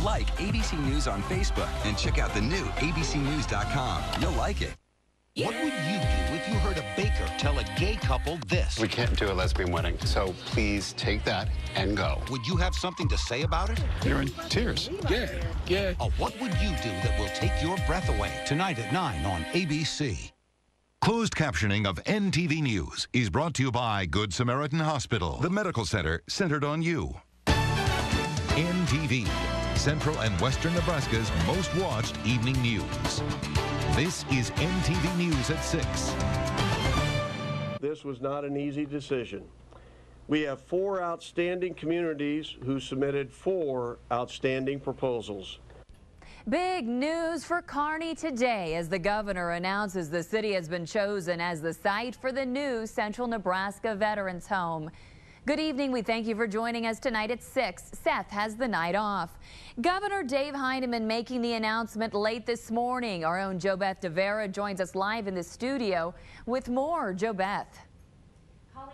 Like ABC News on Facebook and check out the new abcnews.com. You'll like it. What would you do if you heard a baker tell a gay couple this? We can't do a lesbian wedding, so please take that and go. Would you have something to say about it? You're in tears. Yeah. What would you do that will take your breath away? Tonight at 9 on ABC. Closed captioning of NTV News is brought to you by Good Samaritan Hospital, the medical center centered on you. NTV, Central and Western Nebraska's most watched evening news. This is NTV News at 6. This was not an easy decision. We have 4 outstanding communities who submitted 4 outstanding proposals. Big news for Kearney today as the governor announces the city has been chosen as the site for the new Central Nebraska Veterans Home. Good evening. We thank you for joining us tonight at 6. Seth has the night off. Governor Dave Heineman making the announcement late this morning. Our own JoBeth DeVera joins us live in the studio with more. JoBeth.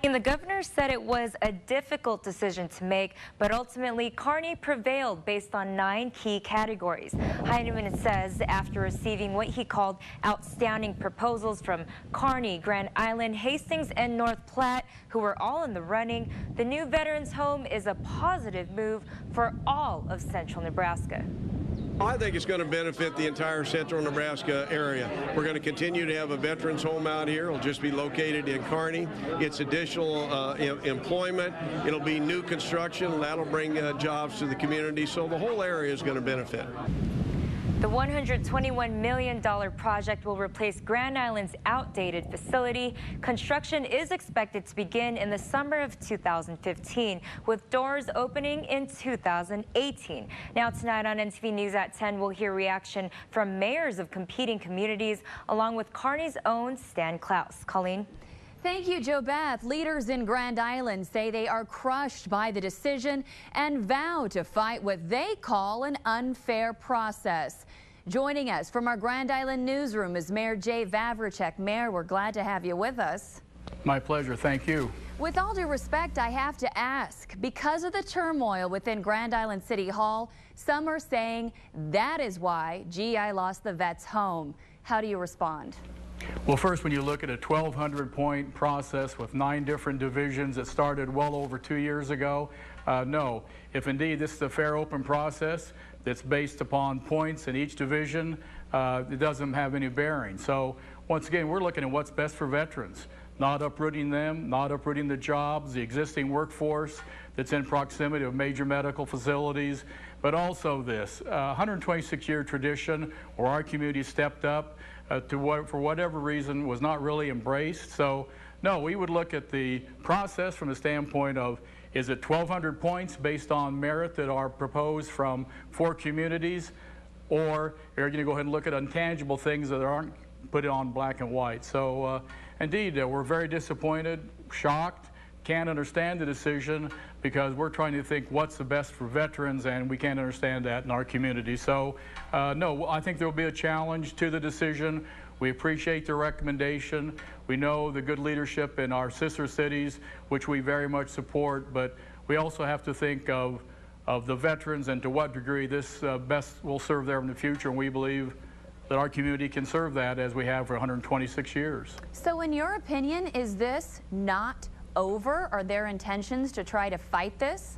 And the governor said it was a difficult decision to make, but ultimately Kearney prevailed based on 9 key categories. Heineman says after receiving what he called outstanding proposals from Kearney, Grand Island, Hastings, and North Platte, who were all in the running, the new Veterans Home is a positive move for all of Central Nebraska. I think it's going to benefit the entire Central Nebraska area. We're going to continue to have a veterans home out here. It'll just be located in Kearney. It's additional employment. It'll be new construction. That'll bring jobs to the community. So the whole area is going to benefit. The $121 million project will replace Grand Island's outdated facility. Construction is expected to begin in the summer of 2015, with doors opening in 2018. Now tonight on NTV News at 10, we'll hear reaction from mayors of competing communities, along with Kearney's own Stan Klaus. Colleen? Thank you, JoBeth. Leaders in Grand Island say they are crushed by the decision and vow to fight what they call an unfair process. Joining us from our Grand Island newsroom is Mayor Jay Vavricek. Mayor, we're glad to have you with us. My pleasure. Thank you. With all due respect, I have to ask, because of the turmoil within Grand Island City Hall, some are saying that is why GI lost the vets home. How do you respond? Well, first, when you look at a 1,200-point process with 9 different divisions that started well over 2 years ago, no. If indeed this is a fair, open process that's based upon points in each division, it doesn't have any bearing. So, once again, we're looking at what's best for veterans, not uprooting them, not uprooting the jobs, the existing workforce that's in proximity of major medical facilities, but also this 126-year tradition where our community stepped up for whatever reason was not really embraced. So no, we would look at the process from the standpoint of, is it 1,200 points based on merit that are proposed from 4 communities, or are you going to go ahead and look at intangible things that aren't put on black and white? So indeed, we're very disappointed, shocked, can't understand the decision, because we're trying to think what's the best for veterans, and we can't understand that in our community. So no, I think there will be a challenge to the decision. We appreciate the recommendation. We know the good leadership in our sister cities, which we very much support, but we also have to think of the veterans and to what degree this best will serve them in the future, and we believe that our community can serve that as we have for 126 years. So in your opinion, is this not over? Are there intentions to try to fight this?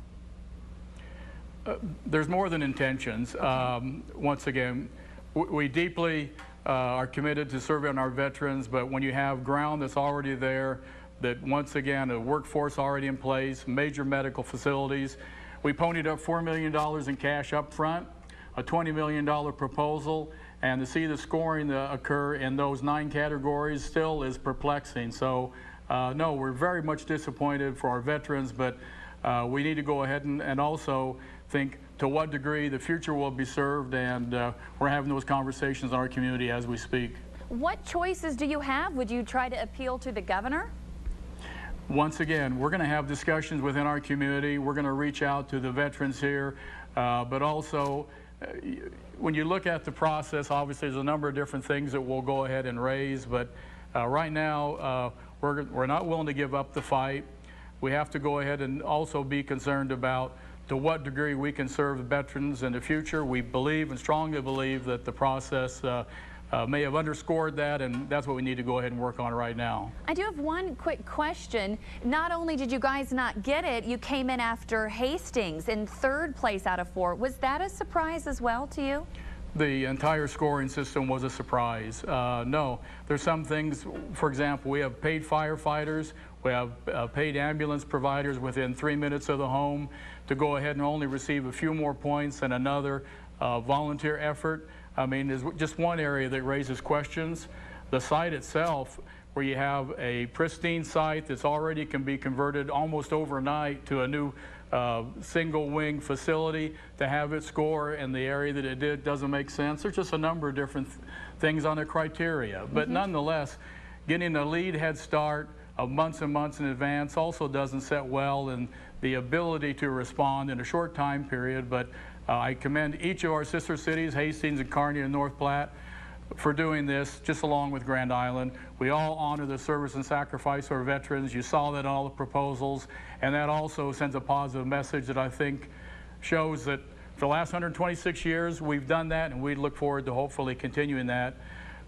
There's more than intentions. Once again, we deeply are committed to serving our veterans, but when you have ground that's already there, that once again, a workforce already in place, major medical facilities, we ponied up $4 million in cash up front, a $20 million proposal, and to see the scoring occur in those 9 categories still is perplexing. So no, we're very much disappointed for our veterans, but we need to go ahead and also think to what degree the future will be served, and we're having those conversations in our community as we speak. What choices do you have? Would you try to appeal to the governor? Once again, we're going to have discussions within our community. We're going to reach out to the veterans here, but also when you look at the process, obviously there's a number of different things that we'll go ahead and raise, but right now we're not willing to give up the fight. We have to go ahead and also be concerned about to what degree we can serve veterans in the future. We believe and strongly believe that the process may have underscored that, and that's what we need to go ahead and work on right now. I do have one quick question. Not only did you guys not get it, you came in after Hastings in 3rd place out of 4. Was that a surprise as well to you? The entire scoring system was a surprise. No, there's some things, for example, we have paid firefighters, we have paid ambulance providers within 3 minutes of the home to go ahead and only receive a few more points than another volunteer effort. I mean, there's just one area that raises questions. The site itself, where you have a pristine site that's already can be converted almost overnight to a new single wing facility, to have it score in the area that it did doesn't make sense. There's just a number of different things on the criteria. But nonetheless, getting a lead head start of months and months in advance also doesn't set well in the ability to respond in a short time period. But I commend each of our sister cities, Hastings and Kearney and North Platte, for doing this, just along with Grand Island. We all honor the service and sacrifice of our veterans. You saw that in all the proposals, and that also sends a positive message that I think shows that for the last 126 years we've done that, and we look forward to hopefully continuing that,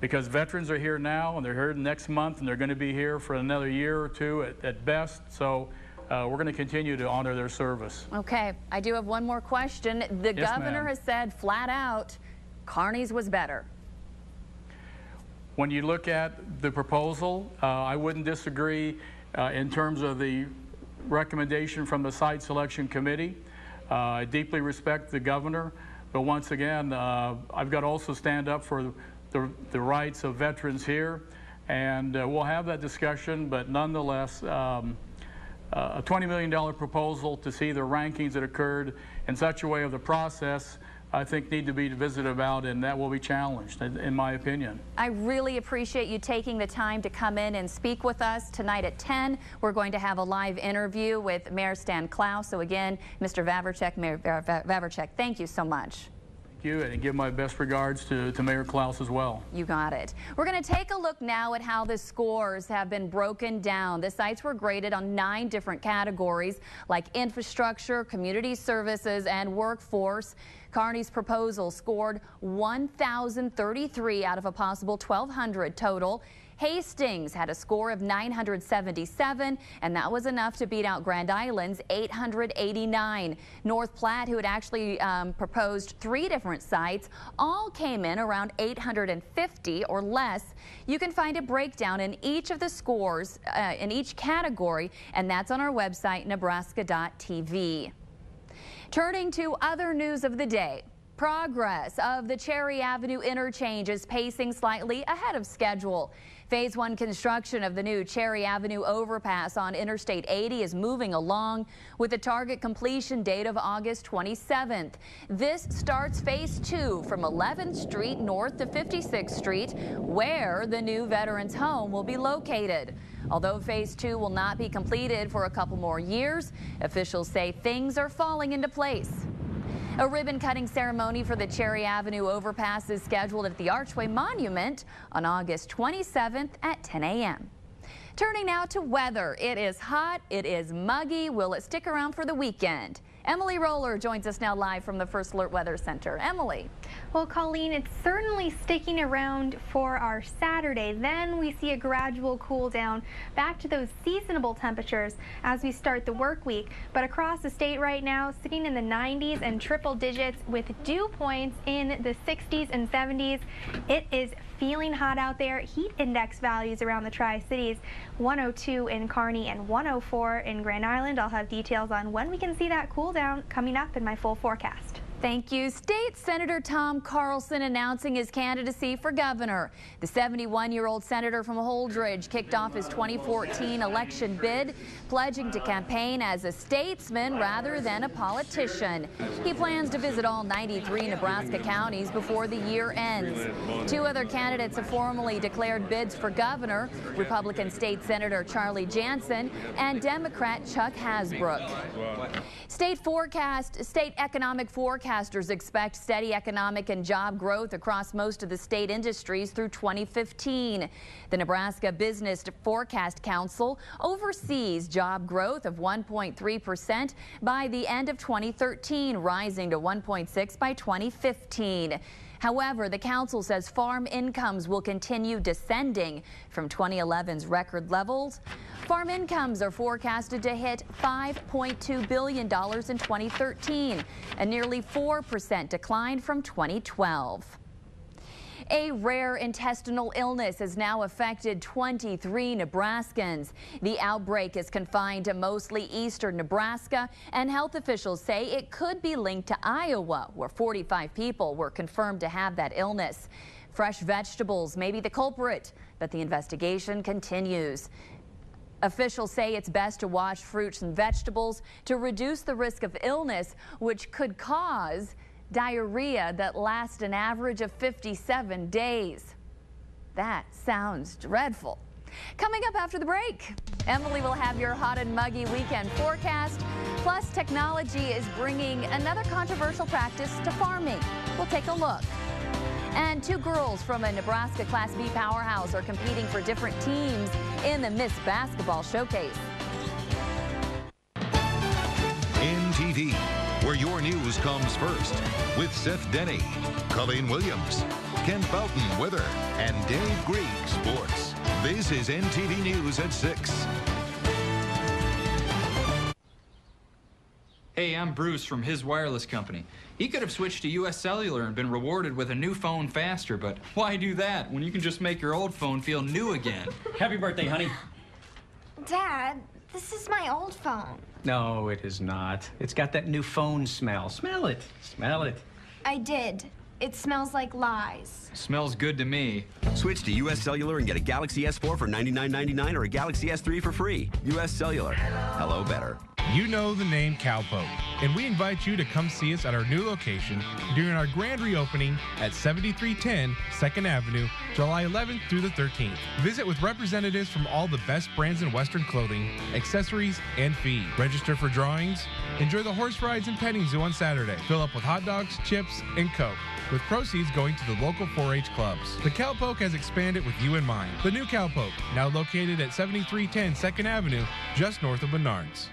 because veterans are here now, and they're here next month, and they're going to be here for another year or two at best. So we're going to continue to honor their service. Okay, I do have one more question. The governor has said flat out, Kearney's was better. When you look at the proposal, I wouldn't disagree in terms of the recommendation from the site selection committee. I deeply respect the governor, but once again, I've got to also stand up for the rights of veterans here, and we'll have that discussion. But nonetheless, a $20 million proposal to see the rankings that occurred in such a way of the process, I think need to be visited about, and that will be challenged, in my opinion. I really appreciate you taking the time to come in and speak with us. Tonight at 10, we're going to have a live interview with Mayor Stan Klaus. So again, Mr. Vavricek, Mayor Vavricek, thank you so much. Thank you, and give my best regards to Mayor Klaus as well. You got it. We're going to take a look now at how the scores have been broken down. The sites were graded on 9 different categories, like infrastructure, community services, and workforce. Kearney's proposal scored 1,033 out of a possible 1,200 total. Hastings had a score of 977, and that was enough to beat out Grand Island's 889. North Platte, who had actually proposed 3 different sites, all came in around 850 or less. You can find a breakdown in each of the scores in each category, and that's on our website, Nebraska.tv. Turning to other news of the day. Progress of the Cherry Avenue interchange is pacing slightly ahead of schedule. Phase 1 construction of the new Cherry Avenue overpass on Interstate 80 is moving along with a target completion date of August 27th. This starts Phase 2 from 11th Street north to 56th Street, where the new Veterans Home will be located. Although Phase 2 will not be completed for a couple more years, officials say things are falling into place. A ribbon-cutting ceremony for the Cherry Avenue overpass is scheduled at the Archway Monument on August 27th at 10 a.m. Turning now to weather. It is hot, it is muggy. Will it stick around for the weekend? Emily Roller joins us now live from the First Alert Weather Center. Emily. Well, Colleen, it's certainly sticking around for our Saturday. Then we see a gradual cool down back to those seasonable temperatures as we start the work week. But across the state right now, sitting in the 90s and triple digits with dew points in the 60s and 70s. It is feeling hot out there. Heat index values around the Tri-Cities, 102 in Kearney and 104 in Grand Island. I'll have details on when we can see that cool down coming up in my full forecast. Thank you. State Senator Tom Carlson announcing his candidacy for governor. The 71-year-old senator from Holdridge kicked off his 2014 election bid, pledging to campaign as a statesman rather than a politician. He plans to visit all 93 Nebraska counties before the year ends. 2 other candidates have formally declared bids for governor, Republican State Senator Charlie Jansen and Democrat Chuck Hasbrook. State economic forecast forecasters expect steady economic and job growth across most of the state industries through 2015. The Nebraska Business Forecast Council oversees job growth of 1.3% by the end of 2013, rising to 1.6% by 2015. However, the council says farm incomes will continue descending from 2011's record levels. Farm incomes are forecasted to hit $5.2 billion in 2013, a nearly 4% decline from 2012. A rare intestinal illness has now affected 23 Nebraskans. The outbreak is confined to mostly eastern Nebraska, and health officials say it could be linked to Iowa, where 45 people were confirmed to have that illness. Fresh vegetables may be the culprit, but the investigation continues. Officials say it's best to wash fruits and vegetables to reduce the risk of illness, which could cause diarrhea that lasts an average of 57 days. That sounds dreadful. Coming up after the break, Emily will have your hot and muggy weekend forecast. Plus, technology is bringing another controversial practice to farming. We'll take a look. And two girls from a Nebraska Class B powerhouse are competing for different teams in the Miss Basketball Showcase. NTV, where your news comes first, with Seth Denny, Colleen Williams, Ken Fountain Weather, and Dave Greig Sports. This is NTV News at 6. Hey, I'm Bruce from his wireless company. He could have switched to U.S. Cellular and been rewarded with a new phone faster, but why do that when you can just make your old phone feel new again? Happy birthday, honey. Dad, this is my old phone. No, it is not. It's got that new phone smell. Smell it. Smell it. I did. It smells like lies. Smells good to me. Switch to U.S. Cellular and get a Galaxy S4 for $99.99 or a Galaxy S3 for free. U.S. Cellular. Hello better. You know the name Cowpoke, and we invite you to come see us at our new location during our grand reopening at 7310 2nd Avenue, July 11th through the 13th. Visit with representatives from all the best brands in Western clothing, accessories, and feed. Register for drawings. Enjoy the horse rides and petting zoo on Saturday. Fill up with hot dogs, chips, and Coke, with proceeds going to the local 4-H clubs. The Cowpoke has expanded with you in mind. The new Cowpoke, now located at 7310 2nd Avenue, just north of Menards.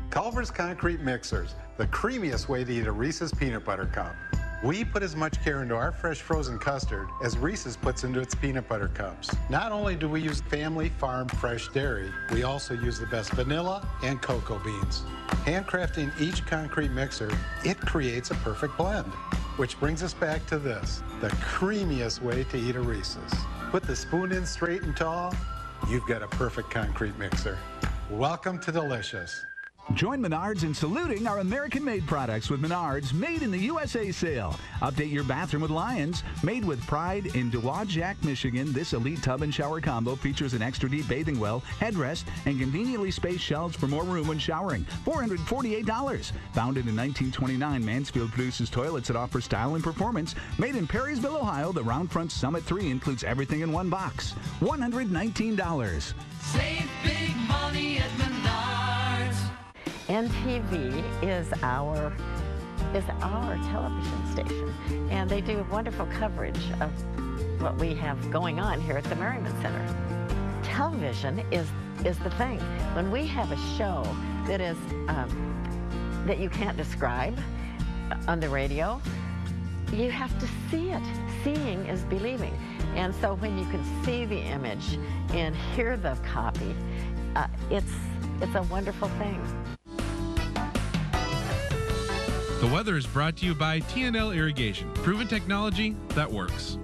Culver's Concrete Mixers, the creamiest way to eat a Reese's peanut butter cup. We put as much care into our fresh frozen custard as Reese's puts into its peanut butter cups. Not only do we use family farm fresh dairy, we also use the best vanilla and cocoa beans. Handcrafting each concrete mixer, it creates a perfect blend. Which brings us back to this, the creamiest way to eat a Reese's. Put the spoon in straight and tall, you've got a perfect concrete mixer. Welcome to Delicious. Join Menards in saluting our American-made products with Menards Made in the USA sale. Update your bathroom with Lions. Made with pride in Dowagiac, Michigan, this elite tub and shower combo features an extra deep bathing well, headrest, and conveniently spaced shelves for more room when showering. $448. Founded in 1929, Mansfield produces toilets that offer style and performance. Made in Perrysville, Ohio, the Round Front Summit 3 includes everything in one box. $119. Save big money at Menards. NTV is our television station, and they do wonderful coverage of what we have going on here at the Merriman Center. Television is the thing. When we have a show that is that you can't describe on the radio, you have to see it. Seeing is believing. And so when you can see the image and hear the copy, it's a wonderful thing. The weather is brought to you by T&L Irrigation, proven technology that works.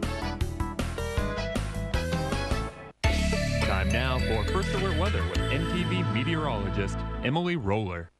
Time now for First Alert Weather with NTV meteorologist Emily Roller.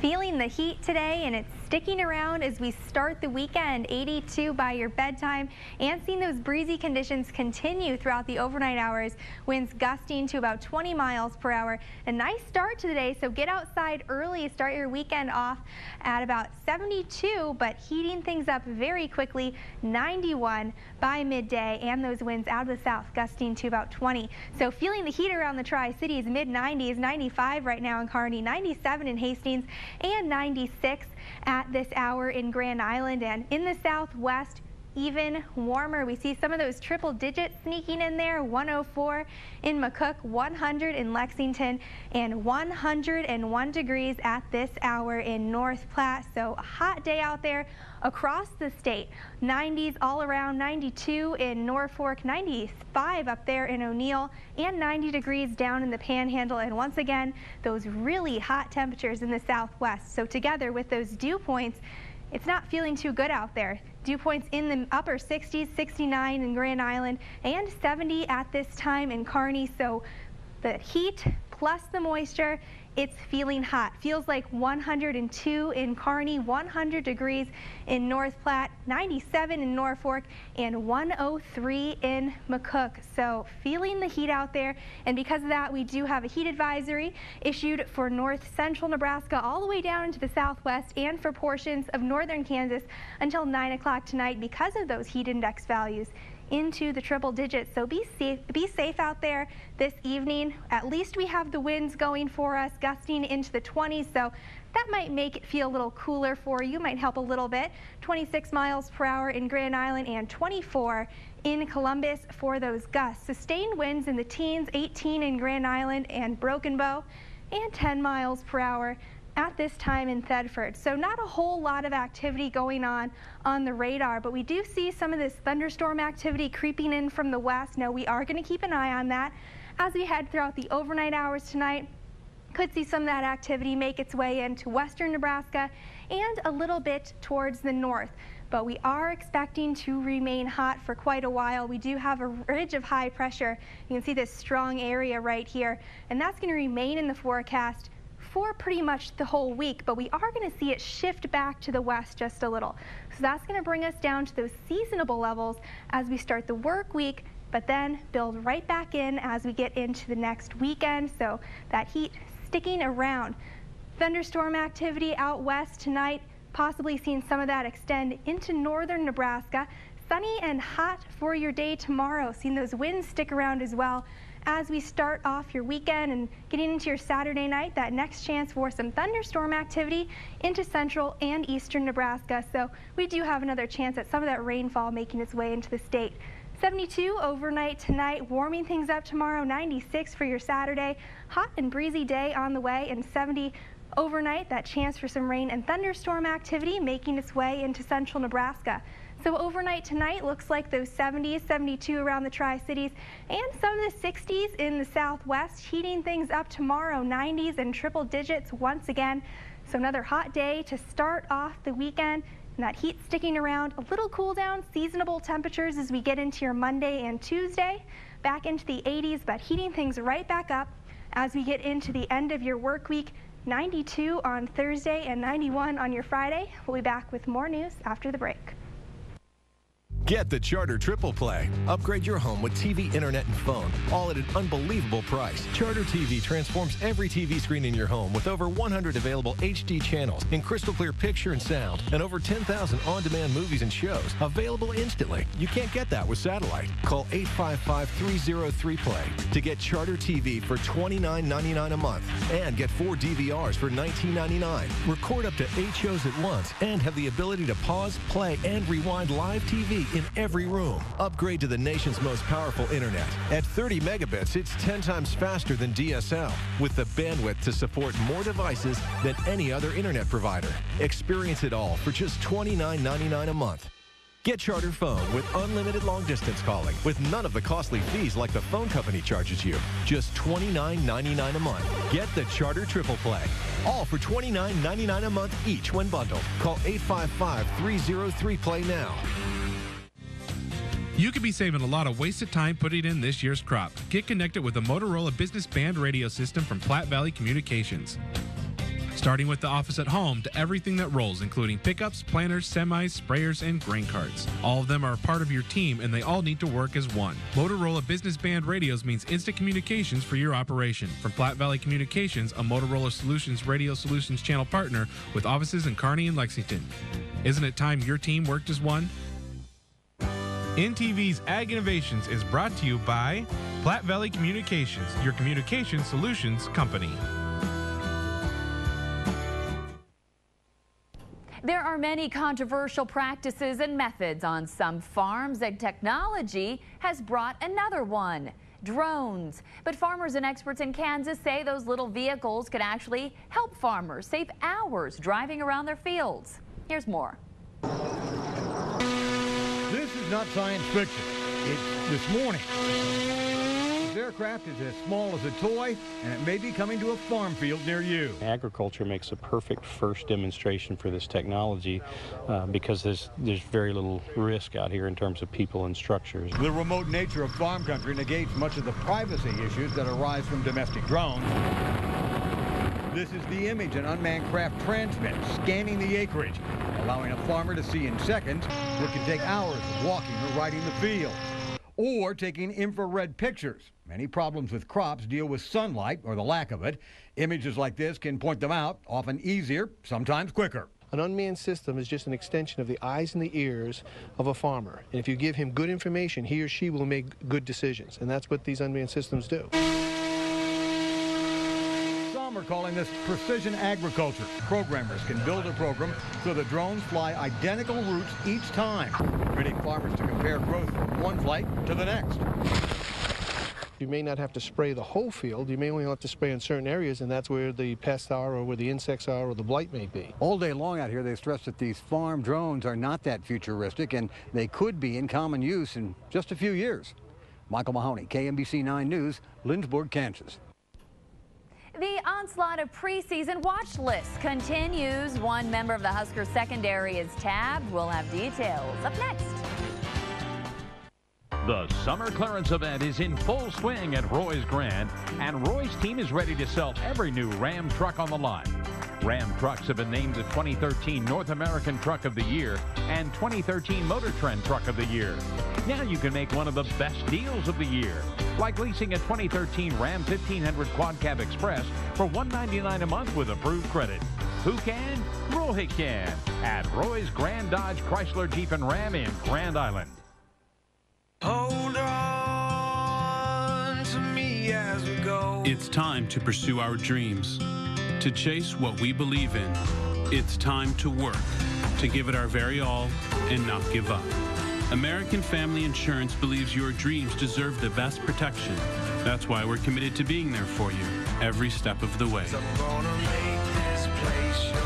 Feeling the heat today, and it's sticking around as we start the weekend. 82 by your bedtime, and seeing those breezy conditions continue throughout the overnight hours. Winds gusting to about 20 miles per hour. A nice start to the day, so get outside early. Start your weekend off at about 72, but heating things up very quickly. 91 by midday, and those winds out of the south gusting to about 20. So feeling the heat around the Tri-Cities, mid-90s, 95 right now in Kearney, 97 in Hastings, and 96 at this hour in Grand Island. And in the southwest, even warmer. We see some of those triple digits sneaking in there. 104 in McCook, 100 in Lexington, and 101 degrees at this hour in North Platte. So a hot day out there across the state. 90s all around, 92 in Norfolk, 95 up there in O'Neill, and 90 degrees down in the Panhandle. And once again, those really hot temperatures in the southwest. So together with those dew points, it's not feeling too good out there. Dew points in the upper 60s, 69 in Grand Island, and 70 at this time in Kearney. So the heat plus the moisture, it's feeling hot. Feels like 102 in Kearney, 100 degrees in North Platte, 97 in Norfolk, and 103 in McCook. So feeling the heat out there, and because of that, we do have a heat advisory issued for north central Nebraska all the way down into the southwest and for portions of northern Kansas until 9 o'clock tonight because of those heat index values into the triple digits. So be safe out there this evening. At least we have the winds going for us, gusting into the 20s, so that might make it feel a little cooler for you, might help a little bit. 26 miles per hour in Grand Island and 24 in Columbus for those gusts. Sustained winds in the teens, 18 in Grand Island and Broken Bow, and 10 miles per hour at this time in Thedford. So not a whole lot of activity going on the radar, but we do see some of this thunderstorm activity creeping in from the west. Now we are going to keep an eye on that as we head throughout the overnight hours tonight. Could see some of that activity make its way into western Nebraska and a little bit towards the north. But we are expecting to remain hot for quite a while. We do have a ridge of high pressure. You can see this strong area right here, and that's going to remain in the forecast for pretty much the whole week, but we are going to see it shift back to the west just a little. So that's going to bring us down to those seasonable levels as we start the work week, but then build right back in as we get into the next weekend. So that heat sticking around. Thunderstorm activity out west tonight, possibly seeing some of that extend into northern Nebraska. Sunny and hot for your day tomorrow, seeing those winds stick around as well as we start off your weekend and getting into your Saturday night. That next chance for some thunderstorm activity into central and eastern Nebraska. So we do have another chance at some of that rainfall making its way into the state. 72 overnight tonight, warming things up tomorrow. 96 for your Saturday. Hot and breezy day on the way, and 70 overnight. That chance for some rain and thunderstorm activity making its way into central Nebraska. So overnight tonight looks like those 70s, 72 around the Tri-Cities, and some of the 60s in the southwest, heating things up tomorrow, 90s and triple digits once again. So another hot day to start off the weekend, and that heat sticking around. A little cool down, seasonable temperatures as we get into your Monday and Tuesday, back into the 80s, but heating things right back up as we get into the end of your work week. 92 on Thursday and 91 on your Friday. We'll be back with more news after the break. Get the Charter Triple Play. Upgrade your home with TV, internet, and phone, all at an unbelievable price. Charter TV transforms every TV screen in your home with over 100 available HD channels in crystal clear picture and sound, and over 10,000 on-demand movies and shows available instantly. You can't get that with satellite. Call 855-303-PLAY to get Charter TV for $29.99 a month and get 4 DVRs for $19.99. Record up to 8 shows at once and have the ability to pause, play, and rewind live TV in every room. Upgrade to the nation's most powerful internet. At 30 megabits, it's 10 times faster than DSL, with the bandwidth to support more devices than any other internet provider. Experience it all for just $29.99 a month. Get Charter Phone with unlimited long-distance calling with none of the costly fees like the phone company charges you. Just $29.99 a month. Get the Charter Triple Play. All for $29.99 a month each when bundled. Call 855-303-PLAY now. You could be saving a lot of wasted time putting in this year's crop. Get connected with the Motorola Business Band radio system from Platte Valley Communications. Starting with the office at home to everything that rolls, including pickups, planters, semis, sprayers, and grain carts. All of them are a part of your team, and they all need to work as one. Motorola Business Band radios means instant communications for your operation. From Platte Valley Communications, a Motorola Solutions Radio Solutions channel partner with offices in Kearney and Lexington. Isn't it time your team worked as one? NTV's Ag Innovations is brought to you by Platte Valley Communications, your communication solutions company. There are many controversial practices and methods on some farms, and technology has brought another one: drones. But farmers and experts in Kansas say those little vehicles could actually help farmers save hours driving around their fields. Here's more. This is not science fiction. It's this morning. This aircraft is as small as a toy, and it may be coming to a farm field near you. Agriculture makes a perfect first demonstration for this technology because there's very little risk out here in terms of people and structures. The remote nature of farm country negates much of the privacy issues that arise from domestic drones. This is the image an unmanned craft transmits, scanning the acreage, allowing a farmer to see in seconds what can take hours of walking or riding the field, or taking infrared pictures. Many problems with crops deal with sunlight or the lack of it. Images like this can point them out, often easier, sometimes quicker. An unmanned system is just an extension of the eyes and the ears of a farmer. And if you give him good information, he or she will make good decisions. And that's what these unmanned systems do. We're calling this precision agriculture. Programmers can build a program so the drones fly identical routes each time, permitting farmers to compare growth from one flight to the next. You may not have to spray the whole field. You may only have to spray in certain areas, and that's where the pests are or where the insects are or the blight may be. All day long out here, they stress that these farm drones are not that futuristic, and they could be in common use in just a few years. Michael Mahoney, KMBC 9 News, Lindsborg, Kansas. The onslaught of preseason watch lists continues. One member of the Husker secondary is tabbed. We'll have details up next. The summer clearance event is in full swing at Roy's Grand, and Roy's team is ready to sell every new Ram truck on the lot. Ram trucks have been named the 2013 North American Truck of the Year and 2013 Motor Trend Truck of the Year. Now you can make one of the best deals of the year, like leasing a 2013 Ram 1500 Quad Cab Express for $199 a month with approved credit. Who can? Roy can at Roy's Grand Dodge Chrysler Jeep and Ram in Grand Island. Hold on to me as we go. It's time to pursue our dreams, to chase what we believe in. It's time to work, to give it our very all and not give up. American Family Insurance believes your dreams deserve the best protection. That's why we're committed to being there for you every step of the way. I'm gonna make this place yours.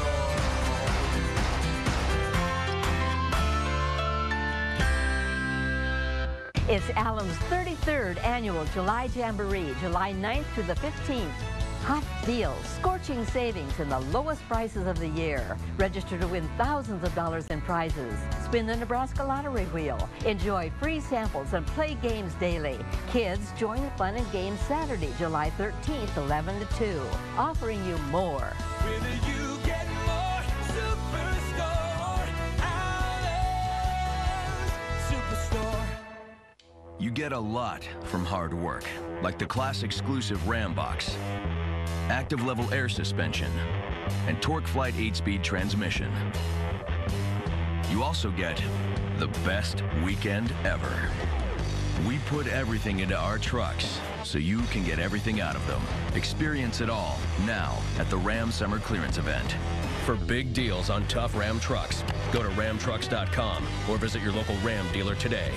It's Allen's 33rd annual July Jamboree, July 9th through the 15th. Hot deals, scorching savings, and the lowest prices of the year. Register to win thousands of dollars in prizes. Spin the Nebraska Lottery Wheel. Enjoy free samples and play games daily. Kids, join the fun and games Saturday, July 13th, 11 to 2. Offering you more. You get more Superstore. Allen's Superstore. You get a lot from hard work, like the class exclusive Ram box, active level air suspension, and Torque Flight 8-speed transmission. You also get the best weekend ever. We put everything into our trucks so you can get everything out of them. Experience it all now at the Ram Summer Clearance Event. For big deals on tough Ram trucks, go to ramtrucks.com or visit your local Ram dealer today.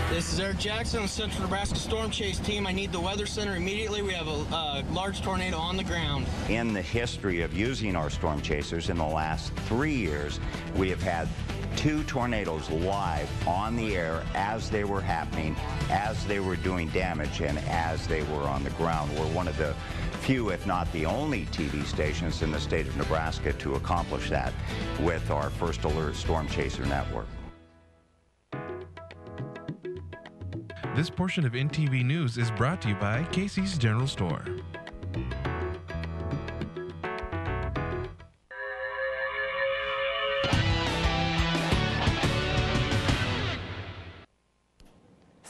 This is Eric Jackson of the Central Nebraska Storm Chase Team. I need the Weather Center immediately. We have a large tornado on the ground. In the history of using our storm chasers in the last 3 years, we have had 2 tornadoes live on the air as they were happening, as they were doing damage, and as they were on the ground. We're one of the few, if not the only TV stations in the state of Nebraska to accomplish that with our First Alert Storm Chaser network. This portion of NTV News is brought to you by Casey's General Store.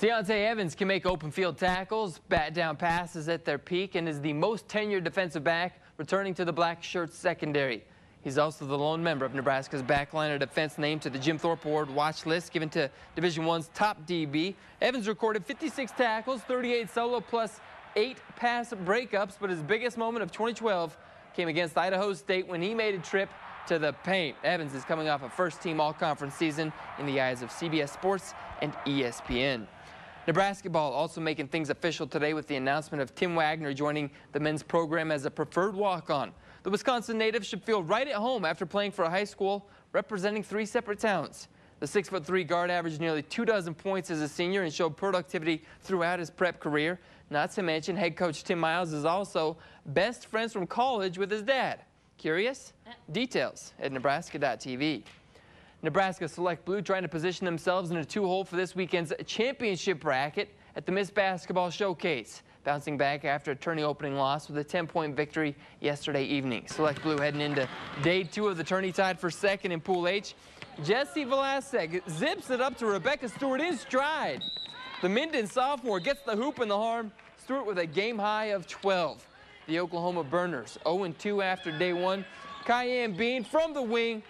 Deontay Evans can make open field tackles, bat down passes at their peak, and is the most tenured defensive back returning to the black shirts secondary. He's also the lone member of Nebraska's backliner defense named to the Jim Thorpe Award watch list given to Division I's top DB. Evans recorded 56 tackles, 38 solo, plus 8 pass breakups, but his biggest moment of 2012 came against Idaho State when he made a trip to the paint. Evans is coming off a first-team all-conference season in the eyes of CBS Sports and ESPN. Nebraska ball also making things official today with the announcement of Tim Wagner joining the men's program as a preferred walk-on. The Wisconsin native should feel right at home after playing for a high school representing 3 separate towns. The 6'3" guard averaged nearly 24 points as a senior and showed productivity throughout his prep career. Not to mention, head coach Tim Miles is also best friends from college with his dad. Curious? Details at Nebraska.tv. Nebraska Select Blue trying to position themselves in a 2-hole for this weekend's championship bracket at the Miss Basketball Showcase, bouncing back after a tourney opening loss with a 10-point victory yesterday evening. Select Blue heading into day 2 of the tourney, tied for second in Pool H. Jessie Velasquez zips it up to Rebecca Stewart in stride. The Minden sophomore gets the hoop in the arm. Stewart with a game high of 12. The Oklahoma Burners 0-2 after day 1. Cayenne Bean from the wing,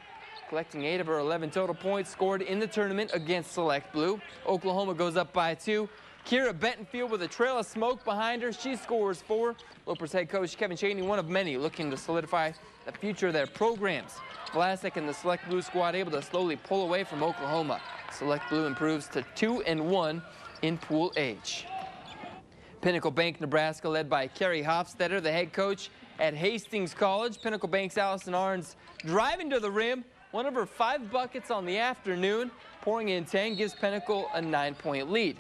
collecting 8 of her 11 total points scored in the tournament against Select Blue. Oklahoma goes up by 2. Kira Bentonfield with a trail of smoke behind her. She scores 4. Lopers head coach Kevin Chaney, one of many looking to solidify the future of their programs. Vlasic and the Select Blue squad able to slowly pull away from Oklahoma. Select Blue improves to 2-1 in Pool H. Pinnacle Bank, Nebraska, led by Kerry Hofstetter, the head coach at Hastings College. Pinnacle Bank's Allison Arns driving to the rim. One of her 5 buckets on the afternoon, pouring in 10, gives Pinnacle a 9-point lead.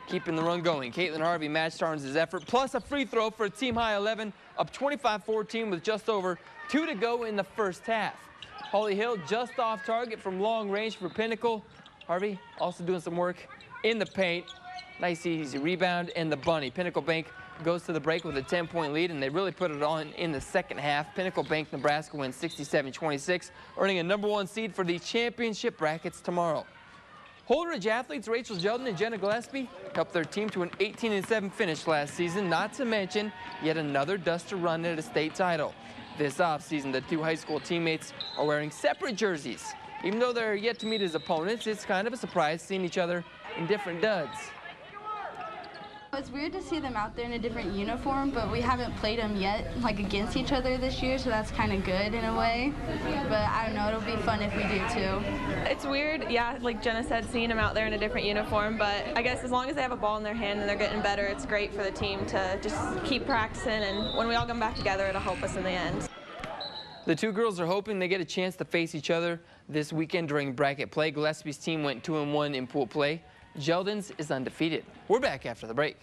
Keeping the run going, Caitlin Harvey matched Arns' effort, plus a free throw for a team-high 11, up 25-14 with just over 2 to go in the first half. Holly Hill just off target from long range for Pinnacle. Harvey also doing some work in the paint. Nice easy rebound and the bunny. Pinnacle Bank goes to the break with a 10-point lead, and they really put it on in the second half. Pinnacle Bank, Nebraska wins 67-26, earning a #1 seed for the championship brackets tomorrow. Holdridge athletes Rachel Jeldon and Jenna Gillespie helped their team to an 18-7 finish last season, not to mention yet another duster run at a state title. This offseason, the 2 high school teammates are wearing separate jerseys. Even though they're yet to meet as opponents, it's kind of a surprise seeing each other in different duds. It's weird to see them out there in a different uniform, but we haven't played them yet, like against each other this year, so that's kind of good in a way. But I don't know, it'll be fun if we do too. It's weird, yeah, like Jenna said, seeing them out there in a different uniform, but I guess as long as they have a ball in their hand and they're getting better, it's great for the team to just keep practicing, and when we all come back together, it'll help us in the end. The 2 girls are hoping they get a chance to face each other this weekend during bracket play. Gillespie's team went 2-1 in pool play. Jeldon's is undefeated. We're back after the break.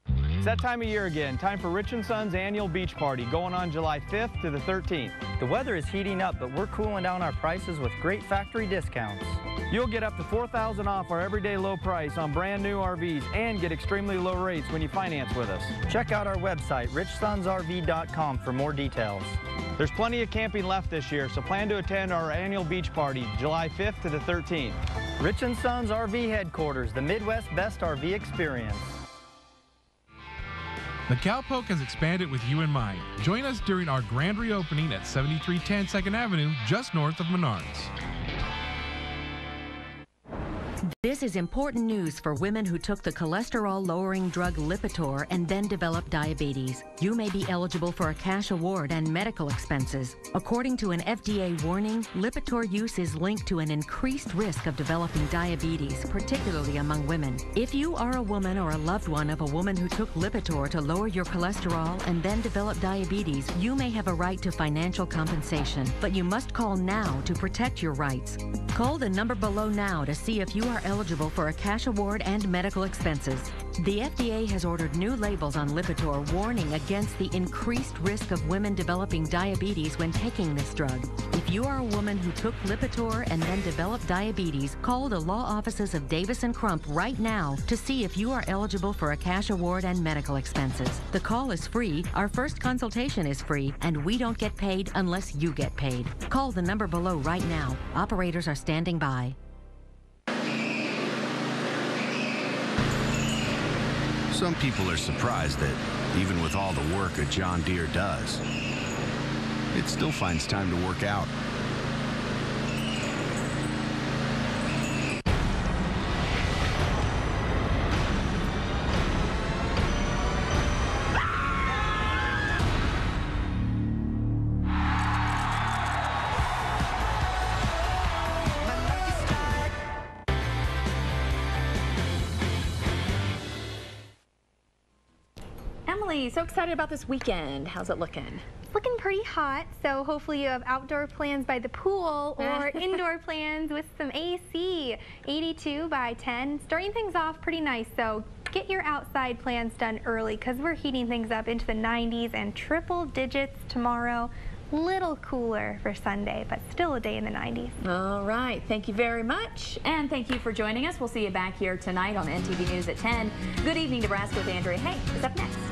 It's that time of year again. Time for Rich & Son's annual beach party going on July 5th to the 13th. The weather is heating up, but we're cooling down our prices with great factory discounts. You'll get up to $4,000 off our everyday low price on brand new RVs and get extremely low rates when you finance with us. Check out our website, richsonsrv.com, for more details. There's plenty of camping left this year, so plan to attend our annual beach party July 5th to the 13th. Rich & Sons RV Headquarters, the Midwest best RV experience. The Cowpoke has expanded with you in mind. Join us during our grand reopening at 7310 2nd Avenue, just north of Menards. This is important news for women who took the cholesterol-lowering drug LIPITOR and then developed diabetes. You may be eligible for a cash award and medical expenses. According to an FDA warning, LIPITOR use is linked to an increased risk of developing diabetes, particularly among women. If you are a woman or a loved one of a woman who took LIPITOR to lower your cholesterol and then developed diabetes, you may have a right to financial compensation, but you must call now to protect your rights. Call the number below now to see if you are eligible for a cash award and medical expenses. The FDA has ordered new labels on LIPITOR warning against the increased risk of women developing diabetes when taking this drug. If you are a woman who took LIPITOR and then developed diabetes, call the law offices of Davis & Crump right now to see if you are eligible for a cash award and medical expenses. The call is free, our first consultation is free, and we don't get paid unless you get paid. Call the number below right now. Operators are standing by. Some people are surprised that even with all the work a John Deere does, it still finds time to work out. Emily, so excited about this weekend. How's it looking? It's looking pretty hot, so hopefully you have outdoor plans by the pool or indoor plans with some AC. 82 by 10, starting things off pretty nice, so get your outside plans done early because we're heating things up into the 90s and triple digits tomorrow. Little cooler for Sunday, but still a day in the 90s. All right, thank you very much, and thank you for joining us. We'll see you back here tonight on NTV News at 10. Good evening, Nebraska with Andrea Hay is up next.